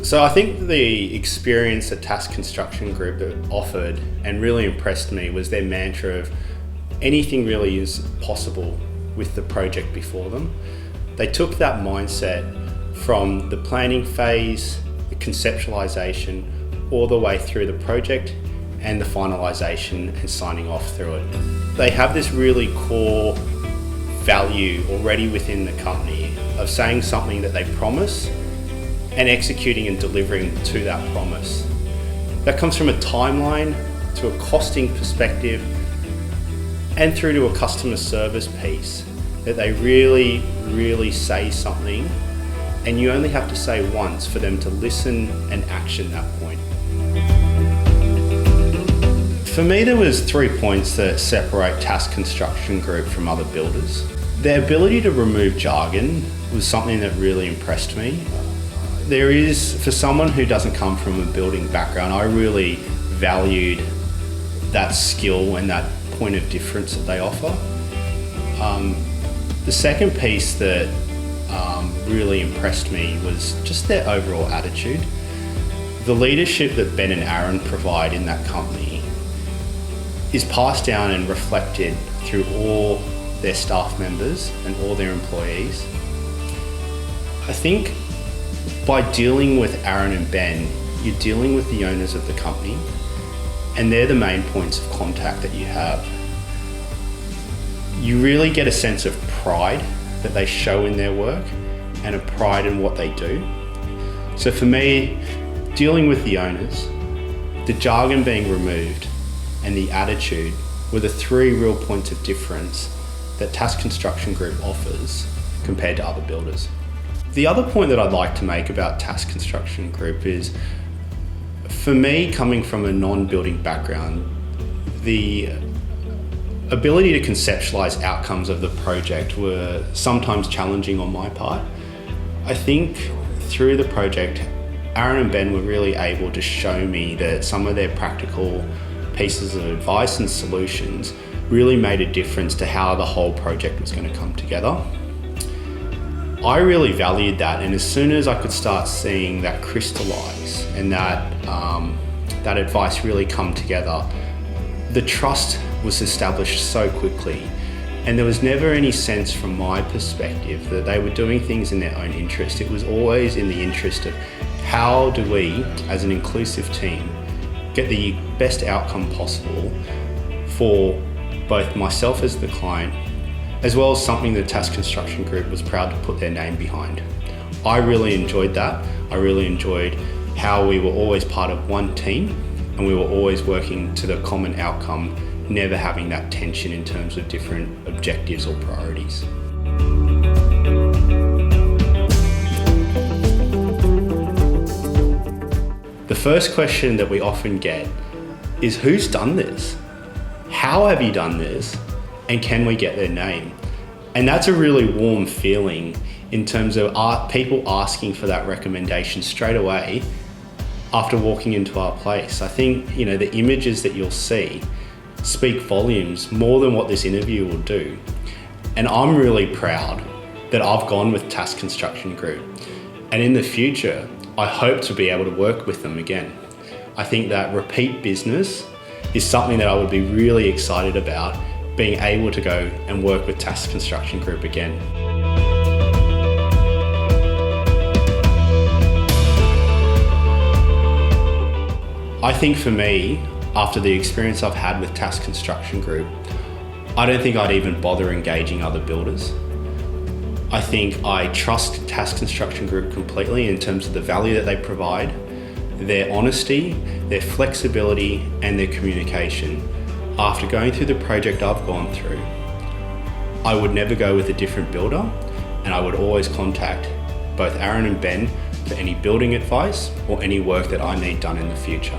So I think the experience that Task Construction Group offered and really impressed me was their mantra of anything really is possible with the project before them. They took that mindset from the planning phase, the conceptualization, all the way through the project and the finalization and signing off through it. They have this really core value already within the company of saying something that they promise and executing and delivering to that promise. That comes from a timeline to a costing perspective and through to a customer service piece, that they really say something, and you only have to say once for them to listen and action that point. For me, there was 3 points that separate Task Construction Group from other builders. Their ability to remove jargon was something that really impressed me. There is, for someone who doesn't come from a building background, I really valued that skill and that point of difference that they offer. The second piece that really impressed me was just their overall attitude. The leadership that Ben and Aaron provide in that company is passed down and reflected through all their staff members and all their employees. I think by dealing with Aaron and Ben, you're dealing with the owners of the company, and they're the main points of contact that you have. You really get a sense of pride that they show in their work and a pride in what they do. So for me, dealing with the owners, the jargon being removed, and the attitude were the 3 real points of difference that Task Construction Group offers compared to other builders. The other point that I'd like to make about Task Construction Group is, for me, coming from a non-building background, the ability to conceptualize outcomes of the project were sometimes challenging on my part. I think through the project, Aaron and Ben were really able to show me that some of their practical pieces of advice and solutions really made a difference to how the whole project was going to come together. I really valued that, and as soon as I could start seeing that crystallize and that advice really come together, the trust was established so quickly, and there was never any sense from my perspective that they were doing things in their own interest. It was always in the interest of how do we, as an inclusive team, get the best outcome possible for both myself as the client, as well as something that Task Construction Group was proud to put their name behind. I really enjoyed that. I really enjoyed how we were always part of one team and we were always working to the common outcome, never having that tension in terms of different objectives or priorities. The first question that we often get is, who's done this? How have you done this? And can we get their name? And that's a really warm feeling in terms of people asking for that recommendation straight away after walking into our place. I think, the images that you'll see speak volumes more than what this interview will do. And I'm really proud that I've gone with Task Construction Group. And in the future, I hope to be able to work with them again. I think that repeat business is something that I would be really excited about, being able to go and work with Task Construction Group again. I think for me, after the experience I've had with Task Construction Group, I don't think I'd even bother engaging other builders. I think I trust Task Construction Group completely in terms of the value that they provide, their honesty, their flexibility, and their communication. After going through the project I've gone through, I would never go with a different builder, and I would always contact both Aaron and Ben for any building advice or any work that I need done in the future.